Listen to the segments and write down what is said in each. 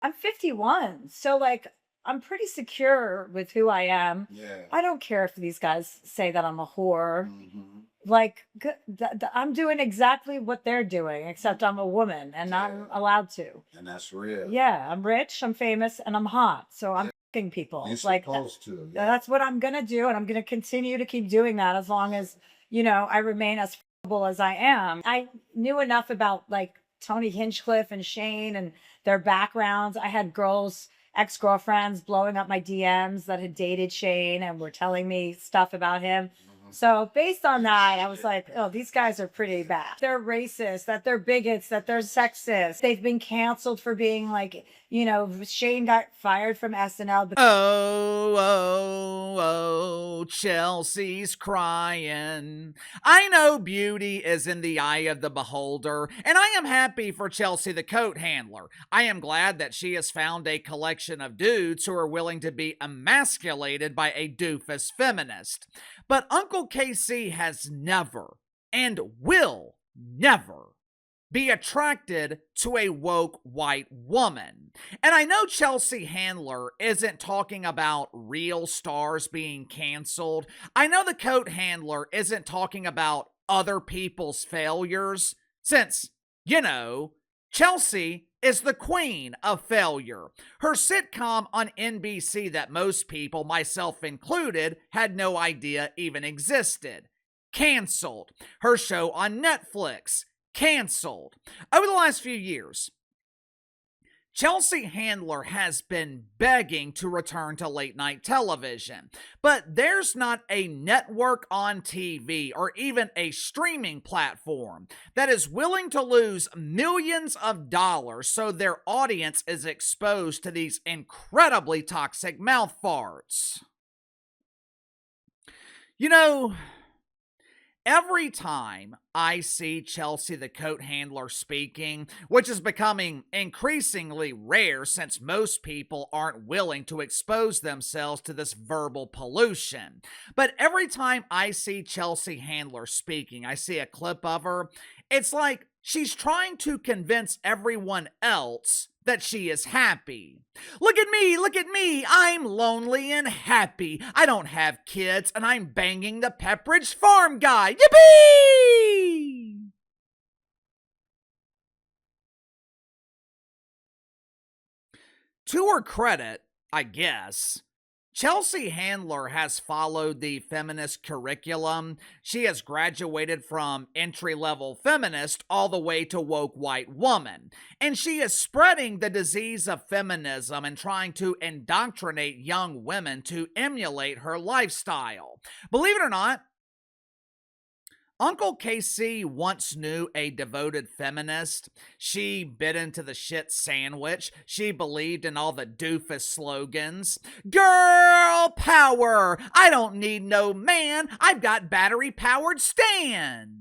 I'm 51. So like I'm pretty secure with who I am. Yeah. I don't care if these guys say that I'm a whore. Mm-hmm. Like I'm doing exactly what they're doing, except I'm a woman and Yeah. I'm allowed to. And that's real. Yeah, I'm rich, I'm famous, and I'm hot. So I'm Yeah. fucking You're people. Like supposed to. Yeah. that's what I'm gonna do, and I'm gonna continue to keep doing that as long as, I remain as fuckable as I am. I knew enough about like Tony Hinchcliffe and Shane and their backgrounds. I had girls, ex-girlfriends blowing up my DMs that had dated Shane and were telling me stuff about him. Mhm. So based on that, I was like, oh, these guys are pretty bad. They're racist, that they're bigots, that they're sexist. They've been canceled for being like, Shane got fired from SNL. Oh, oh, oh, Chelsea's crying. I know beauty is in the eye of the beholder, and I am happy for Chelsea the coat handler. I am glad that she has found a collection of dudes who are willing to be emasculated by a doofus feminist. But Uncle KC has never and will never be attracted to a woke white woman. And I know Chelsea Handler isn't talking about real stars being canceled. I know the coat handler isn't talking about other people's failures, since, Chelsea is the queen of failure. Her sitcom on NBC that most people, myself included, had no idea even existed. Canceled. Her show on Netflix. Canceled. Over the last few years, Chelsea Handler has been begging to return to late night television, but there's not a network on TV or even a streaming platform that is willing to lose millions of dollars so their audience is exposed to these incredibly toxic mouth farts. You know, every time I see Chelsea the coat handler speaking, which is becoming increasingly rare since most people aren't willing to expose themselves to this verbal pollution, but every time I see Chelsea Handler speaking, I see a clip of her, it's like she's trying to convince everyone else that she is happy. Look at me, I'm lonely and happy. I don't have kids and I'm banging the Pepperidge Farm guy. Yippee! To her credit, I guess, Chelsea Handler has followed the feminist curriculum. She has graduated from entry level feminist all the way to woke white woman. And she is spreading the disease of feminism and trying to indoctrinate young women to emulate her lifestyle. Believe it or not, Uncle KC once knew a devoted feminist. She bit into the shit sandwich. She believed in all the doofus slogans. Girl power! I don't need no man. I've got battery powered Stan.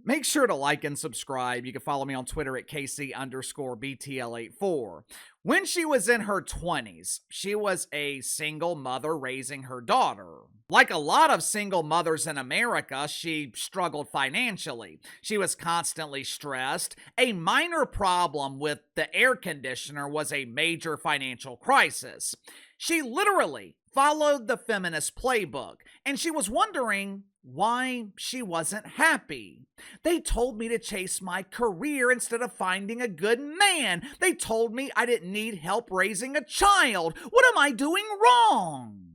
Make sure to like and subscribe. You can follow me on Twitter at KC_BTL84. When she was in her 20s, she was a single mother raising her daughter. Like a lot of single mothers in America, she struggled financially. She was constantly stressed. A minor problem with the air conditioner was a major financial crisis. She literally followed the feminist playbook, and she was wondering why she wasn't happy. They told me to chase my career instead of finding a good man. They told me I didn't need help raising a child. What am I doing wrong?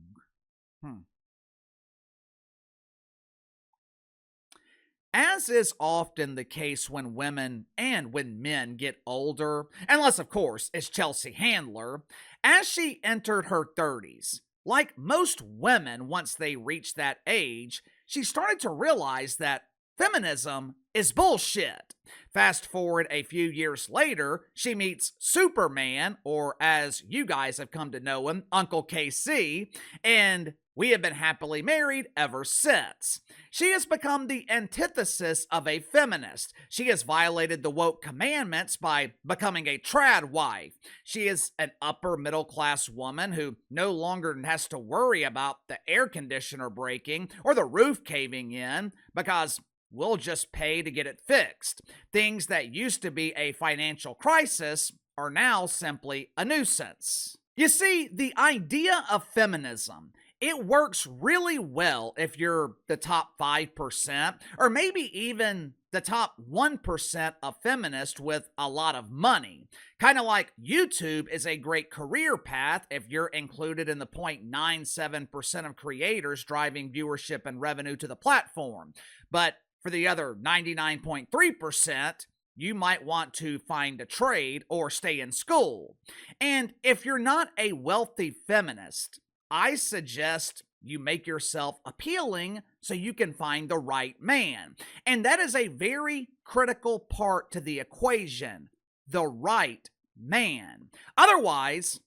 As is often the case when women and when men get older, unless of course it's Chelsea Handler, as she entered her 30s, like most women once they reach that age, she started to realize that feminism is bullshit. Fast forward a few years later, she meets Superman, or as you guys have come to know him, Uncle KC, and we have been happily married ever since. She has become the antithesis of a feminist. She has violated the woke commandments by becoming a trad wife. She is an upper middle class woman who no longer has to worry about the air conditioner breaking or the roof caving in because we'll just pay to get it fixed. Things that used to be a financial crisis are now simply a nuisance. You see, the idea of feminism, it works really well if you're the top 5%, or maybe even the top 1% of feminists with a lot of money. Kind of like YouTube is a great career path if you're included in the 0.97% of creators driving viewership and revenue to the platform. But for the other 99.3%, you might want to find a trade or stay in school. And if you're not a wealthy feminist, I suggest you make yourself appealing so you can find the right man. And that is a very critical part to the equation, the right man. Otherwise,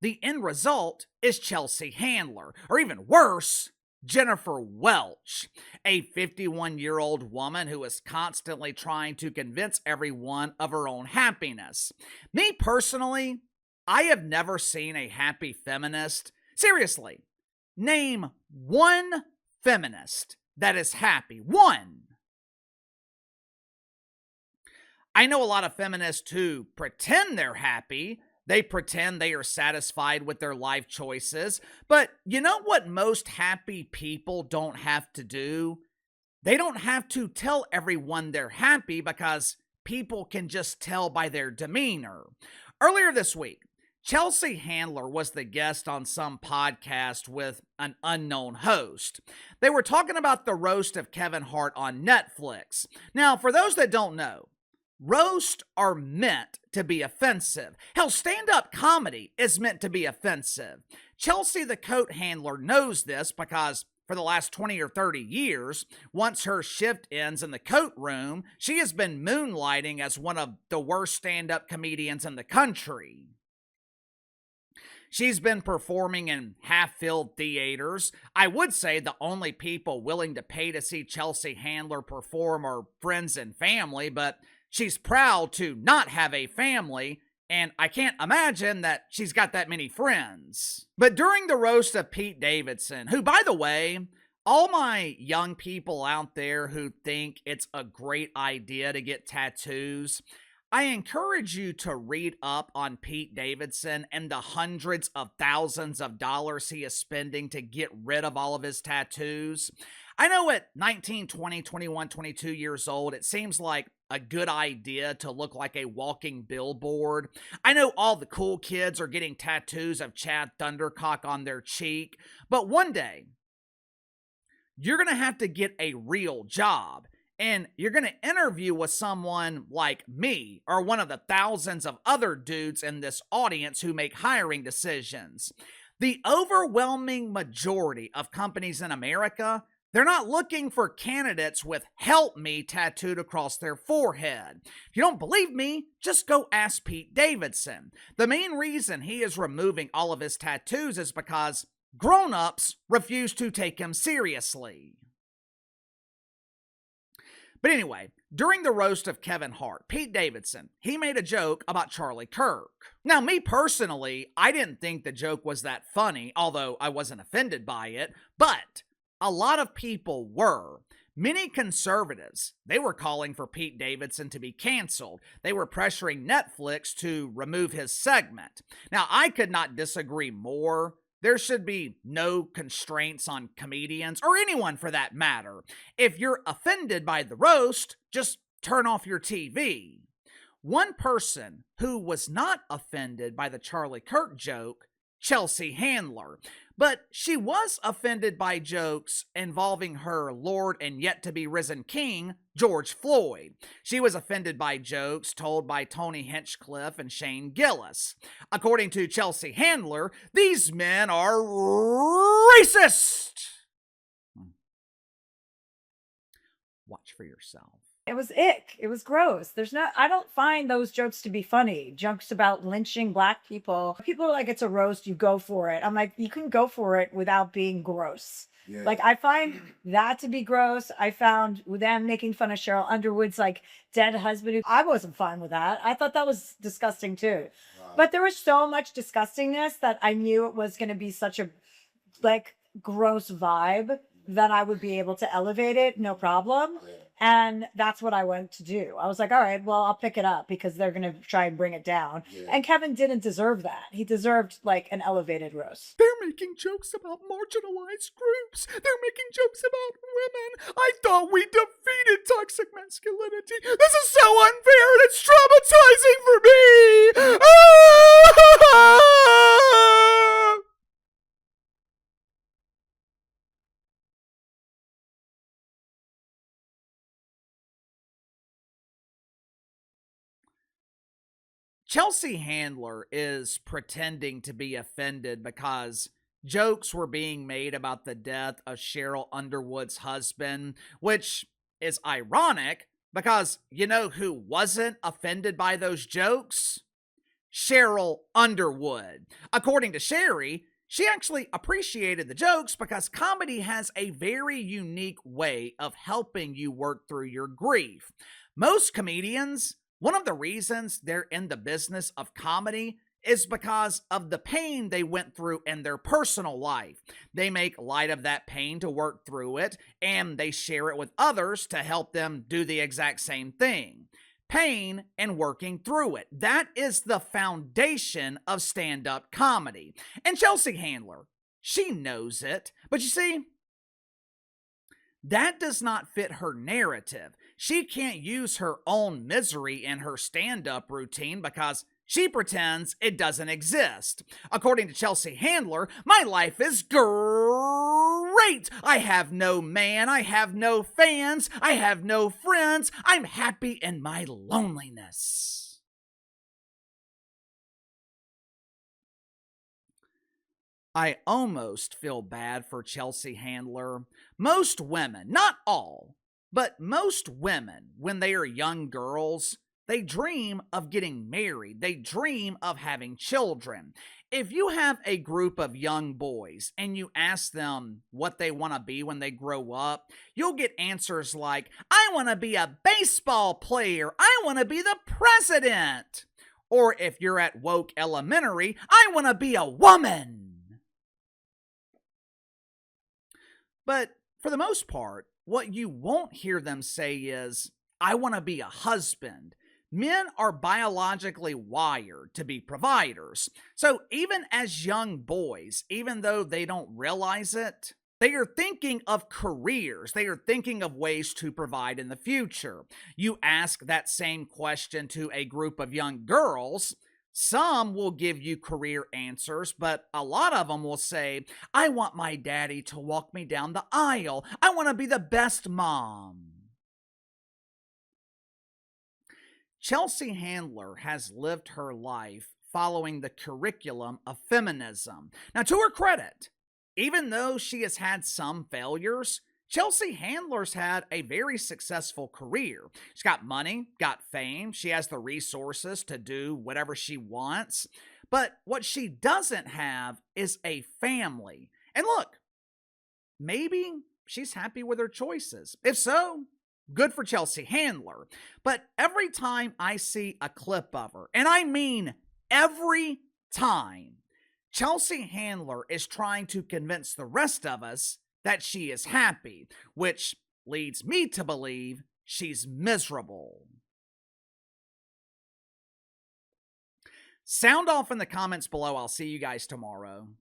the end result is Chelsea Handler, or even worse, Jennifer Welch, a 51-year-old woman who is constantly trying to convince everyone of her own happiness. Me personally, I have never seen a happy feminist. Seriously, name one feminist that is happy. One. I know a lot of feminists who pretend they're happy. They pretend they are satisfied with their life choices. But you know what most happy people don't have to do? They don't have to tell everyone they're happy because people can just tell by their demeanor. Earlier this week, Chelsea Handler was the guest on some podcast with an unknown host. They were talking about the roast of Kevin Hart on Netflix. Now, for those that don't know, roasts are meant to be offensive. Hell, stand-up comedy is meant to be offensive. Chelsea the coat handler knows this because for the last 20 or 30 years, once her shift ends in the coat room, she has been moonlighting as one of the worst stand-up comedians in the country. She's been performing in half-filled theaters. I would say the only people willing to pay to see Chelsea Handler perform are friends and family, but she's proud to not have a family, and I can't imagine that she's got that many friends. But during the roast of Pete Davidson, who, by the way, all my young people out there who think it's a great idea to get tattoos, I encourage you to read up on Pete Davidson and the hundreds of thousands of dollars he is spending to get rid of all of his tattoos. I know at 19, 20, 21, 22 years old, it seems like a good idea to look like a walking billboard. I know all the cool kids are getting tattoos of Chad Thundercock on their cheek, but one day, you're going to have to get a real job. And you're going to interview with someone like me or one of the thousands of other dudes in this audience who make hiring decisions. The overwhelming majority of companies in America, they're not looking for candidates with "help me" tattooed across their forehead. If you don't believe me, just go ask Pete Davidson. The main reason he is removing all of his tattoos is because grown-ups refuse to take him seriously. But anyway, during the roast of Kevin Hart, Pete Davidson, he made a joke about Charlie Kirk. Now, me personally, I didn't think the joke was that funny, although I wasn't offended by it, but a lot of people were. Many conservatives, they were calling for Pete Davidson to be canceled. They were pressuring Netflix to remove his segment. Now, I could not disagree more. There should be no constraints on comedians, or anyone for that matter. If you're offended by the roast, just turn off your TV. One person who was not offended by the Charlie Kirk joke, Chelsea Handler, but she was offended by jokes involving her Lord and yet-to-be-risen king, George Floyd. She was offended by jokes told by Tony Hinchcliffe and Shane Gillis. According to Chelsea Handler, these men are racist. Watch for yourself. It was ick. It was gross. I don't find those jokes to be funny. Jokes about lynching black people. People are like, it's a roast, you go for it. I'm like, you can go for it without being gross. Yeah. Like, I find that to be gross. I found them making fun of Cheryl Underwood's like dead husband. I wasn't fine with that. I thought that was disgusting too. Wow. But there was so much disgustingness that I knew it was going to be such a like gross vibe then I would be able to elevate it, no problem. And that's what I went to do. I was like, all right, well, I'll pick it up because they're going to try and bring it down. And Kevin didn't deserve that. He deserved like an elevated roast. They're making jokes about marginalized groups. They're making jokes about women. I thought we defeated toxic masculinity. This is so unfair and it's traumatizing for me. Chelsea Handler is pretending to be offended because jokes were being made about the death of Cheryl Underwood's husband, which is ironic because you know who wasn't offended by those jokes? Cheryl Underwood. According to Sherry, she actually appreciated the jokes because comedy has a very unique way of helping you work through your grief. Most comedians, one of the reasons they're in the business of comedy is because of the pain they went through in their personal life. They make light of that pain to work through it, and they share it with others to help them do the exact same thing. Pain and working through it. That is the foundation of stand-up comedy. And Chelsea Handler, she knows it. But you see, that does not fit her narrative. She can't use her own misery in her stand-up routine because she pretends it doesn't exist. According to Chelsea Handler, my life is great. I have no man, I have no fans, I have no friends. I'm happy in my loneliness. I almost feel bad for Chelsea Handler. Most women, not all, but most women, when they are young girls, they dream of getting married. They dream of having children. If you have a group of young boys and you ask them what they want to be when they grow up, you'll get answers like, I want to be a baseball player. I want to be the president. Or if you're at woke elementary, I want to be a woman. But for the most part, what you won't hear them say is, I want to be a husband. Men are biologically wired to be providers. So even as young boys, even though they don't realize it, they are thinking of careers. They are thinking of ways to provide in the future. You ask that same question to a group of young girls, some will give you career answers, but a lot of them will say, I want my daddy to walk me down the aisle. I want to be the best mom. Chelsea Handler has lived her life following the curriculum of feminism. Now, to her credit, even though she has had some failures, Chelsea Handler's had a very successful career. She's got money, got fame, she has the resources to do whatever she wants. But what she doesn't have is a family. And look, maybe she's happy with her choices. If so, good for Chelsea Handler. But every time I see a clip of her, and I mean every time, Chelsea Handler is trying to convince the rest of us that she is happy, which leads me to believe she's miserable. Sound off in the comments below. I'll see you guys tomorrow.